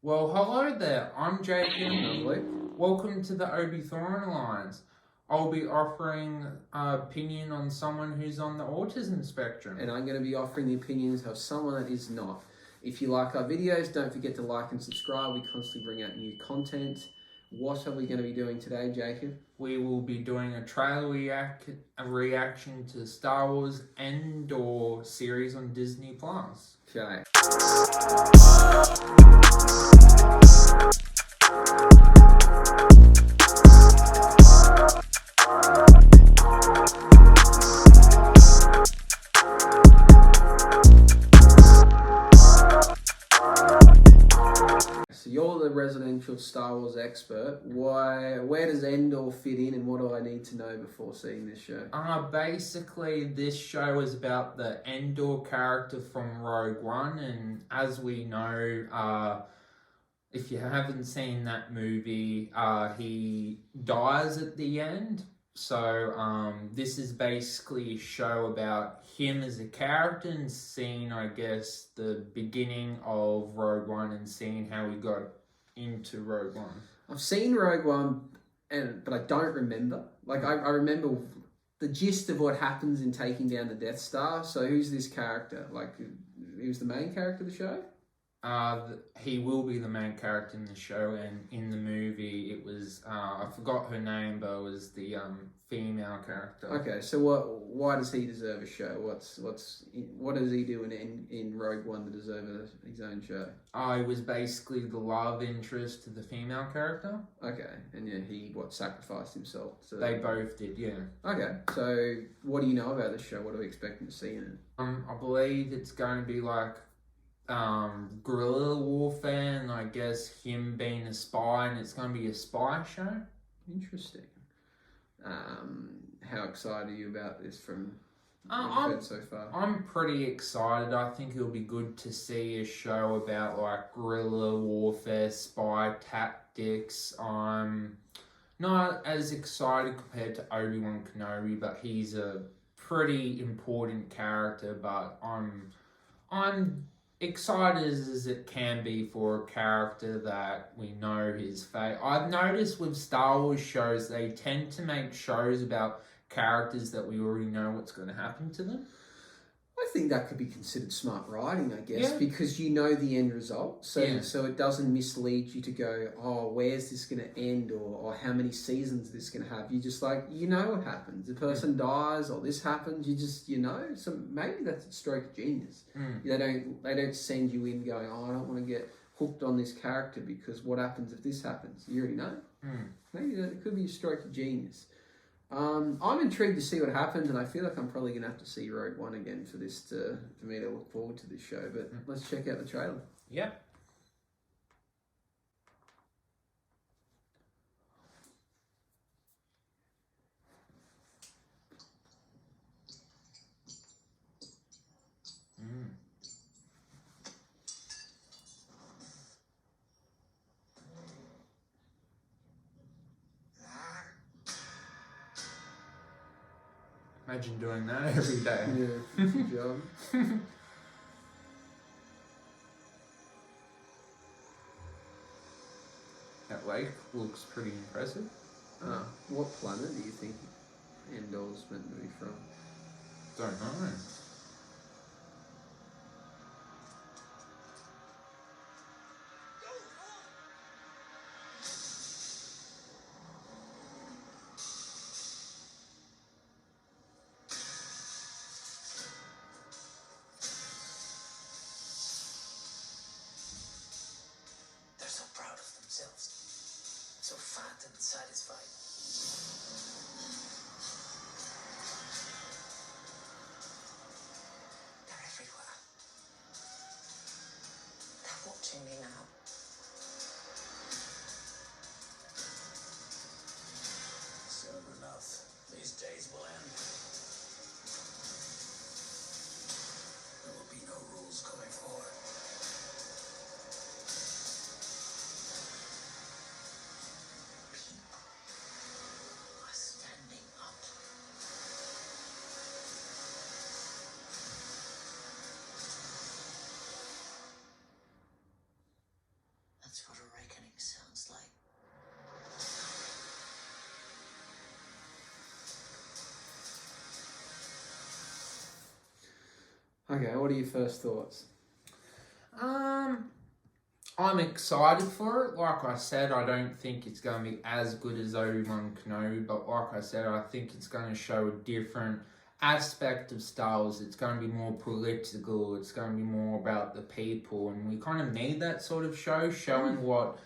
Well, hello there. I'm Jacob. Lovely. Welcome to the Obithorion Alliance. I'll be offering an opinion on someone who's on the autism spectrum. And I'm going to be offering the opinions of someone that is not. If you like our videos, don't forget to like and subscribe. We constantly bring out new content. What are we going to be doing today, Jacob? We will be doing a trailer reaction to Star Wars ANDOR series on Disney+. Okay. So you're the residential Star Wars expert. Where does Endor fit in, and what do I need to know before seeing this show? Basically, this show is about the Endor character from Rogue One, and as we know, if you haven't seen that movie, he dies at the end. So this is basically a show about him as a character and seeing, I guess, the beginning of Rogue One and seeing how he got into Rogue One. I've seen Rogue One, but I don't remember. Like, I remember the gist of what happens in taking down the Death Star. So who's this character? Like, who's the main character of the show? He will be the main character in the show, and in the movie it was I forgot her name, but it was the female character. Okay, so why does he deserve a show? What does he do in Rogue One to deserve his own show? He was basically the love interest to the female character. Okay, and yeah, he sacrificed himself. So they both did, yeah. Okay, so what do you know about this show? What are we expecting to see in it? I believe it's going to be like guerrilla warfare, and I guess him being a spy, and it's going to be a spy show. Interesting. How excited are you about this from what you've heard so far? I'm pretty excited. I think it'll be good to see a show about like guerrilla warfare, spy tactics. I'm not as excited compared to Obi-Wan Kenobi, but he's a pretty important character, but I'm excited as it can be for a character that we know his fate. I've noticed with Star Wars shows, they tend to make shows about characters that we already know what's going to happen to them. I think that could be considered smart writing, I guess, because you know the end result. So it doesn't mislead you to go, oh, where's this going to end, or how many seasons is this going to have. You just you know what happens. The person dies or this happens, you know. So maybe that's a stroke of genius. They don't send you in going, oh, I don't want to get hooked on this character because what happens if this happens? You already know. Maybe that could be a stroke of genius. I'm intrigued to see what happens, and I feel like I'm probably going to have to see Rogue One again for me to look forward to this show. But let's check out the trailer. Yeah. Imagine doing that every day. Yeah, good job. That lake looks pretty impressive. What planet do you think Endor's meant to be from? Don't know. So fat and satisfied. They're everywhere. They're watching me now. Soon enough, these days will end. There will be no rules going forward. Okay, what are your first thoughts? I'm excited for it. Like I said, I don't think it's going to be as good as Obi-Wan Kenobi, but like I said, I think it's going to show a different aspect of Star Wars. It's going to be more political. It's going to be more about the people, and we kind of need that sort of show, showing what,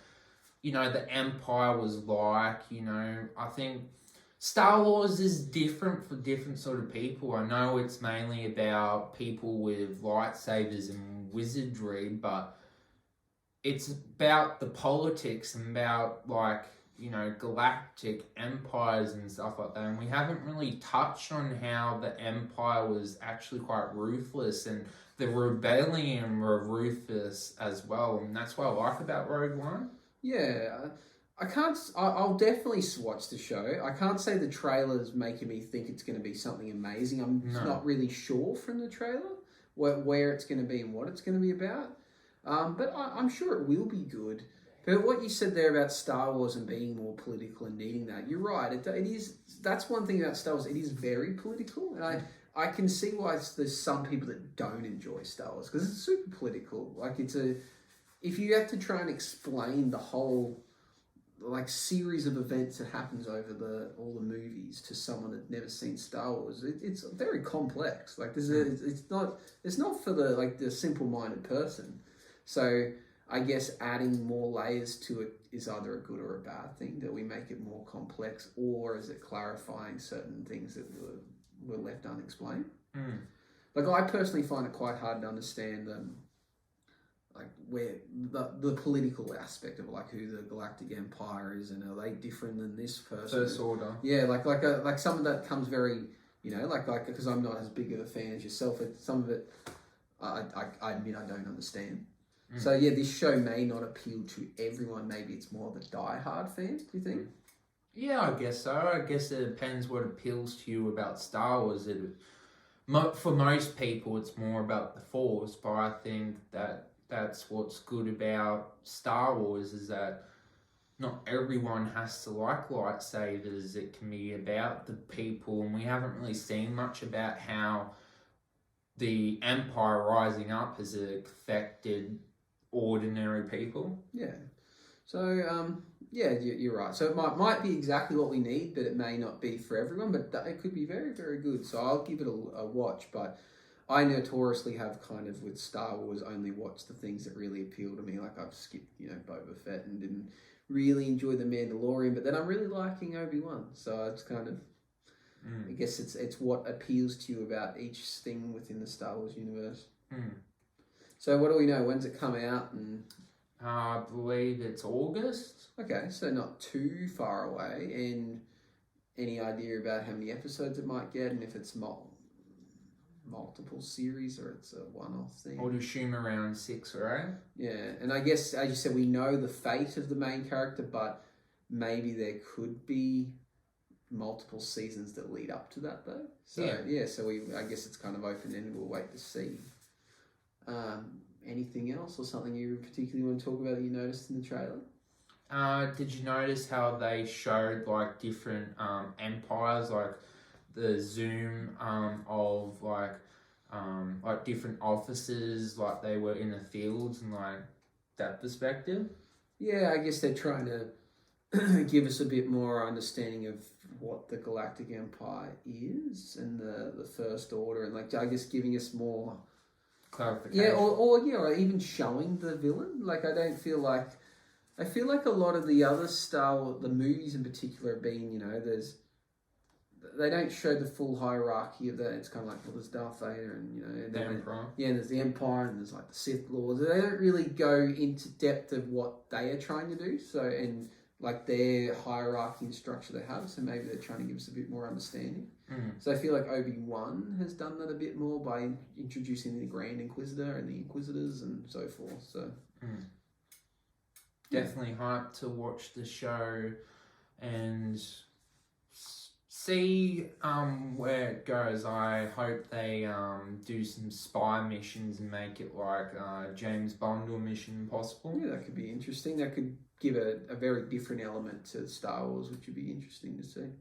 you know, the Empire was like. You know, I think Star Wars is different for different sort of people. I know it's mainly about people with lightsabers and wizardry, but it's about the politics and about, like, you know, galactic empires and stuff like that. And we haven't really touched on how the Empire was actually quite ruthless, and the rebellion were ruthless as well. And that's what I like about Rogue One. Yeah, I can't. I'll definitely watch the show. I can't say the trailer's making me think it's going to be something amazing. I'm not really sure from the trailer where it's going to be and what it's going to be about. But I'm sure it will be good. But what you said there about Star Wars and being more political and needing that, you're right. It is. That's one thing about Star Wars. It is very political, and I can see why there's some people that don't enjoy Star Wars because it's super political. Like if you have to try and explain the whole like series of events that happens over all the movies to someone that's never seen Star Wars, it's very complex. Like it's not for the simple-minded person. So I guess adding more layers to it is either a good or a bad thing, that we make it more complex, or is it clarifying certain things that were left unexplained? Like I personally find it quite hard to understand like where the political aspect of like who the Galactic Empire is, and are they different than this person? First Order. Yeah, like some of that comes very, you know, like because I'm not as big of a fan as yourself. Some of it, I admit I don't understand. So yeah, this show may not appeal to everyone. Maybe it's more of a die-hard fan. Do you think? Yeah, I guess so. I guess it depends what appeals to you about Star Wars. For most people, it's more about the Force, but I think that's what's good about Star Wars, is that not everyone has to like lightsabers. It can be about the people, and we haven't really seen much about how the Empire rising up has affected ordinary people. Yeah. So yeah, you're right. So it might be exactly what we need, but it may not be for everyone. But it could be very, very good. So I'll give it a watch. But I notoriously have kind of with Star Wars only watched the things that really appeal to me. Like I've skipped, you know, Boba Fett and didn't really enjoy The Mandalorian. But then I'm really liking Obi-Wan. So it's kind of, I guess it's what appeals to you about each thing within the Star Wars universe. So what do we know? When's it come out? And I believe it's August. Okay, so not too far away. And any idea about how many episodes it might get, and if it's multiple series or it's a one-off thing? I would assume around 6 or 8. Yeah, and I guess, as you said, we know the fate of the main character, but maybe there could be multiple seasons that lead up to that, though. So so I guess it's kind of open-ended. We'll wait to see. Anything else or something you particularly want to talk about that you noticed in the trailer? Did you notice how they showed like different empires, like the zoom of like different officers, like they were in the fields, and like that perspective? Yeah, I guess they're trying to give us a bit more understanding of what the Galactic Empire is and the First Order, and like I guess giving us more clarification. Yeah, or even showing the villain. Like I feel like a lot of the other Star Wars, the movies in particular, being, you know, they don't show the full hierarchy of that. It's kind of like, well, there's Darth Vader and, you know, the Emperor. Yeah, and there's the Empire and there's like the Sith Lords. They don't really go into depth of what they are trying to do. So, and like their hierarchy and structure they have. So maybe they're trying to give us a bit more understanding. So I feel like Obi-Wan has done that a bit more by introducing the Grand Inquisitor and the Inquisitors and so forth. So definitely hyped to watch the show and see where it goes. I hope they do some spy missions and make it like James Bond or Mission Impossible. Yeah, that could be interesting. That could give a very different element to Star Wars, which would be interesting to see.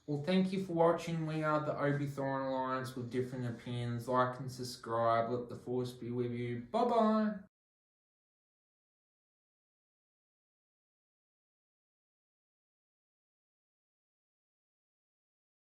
Well, thank you for watching. We are the Obithorion Alliance with different opinions. Like and subscribe. Let the force be with you. Bye-bye.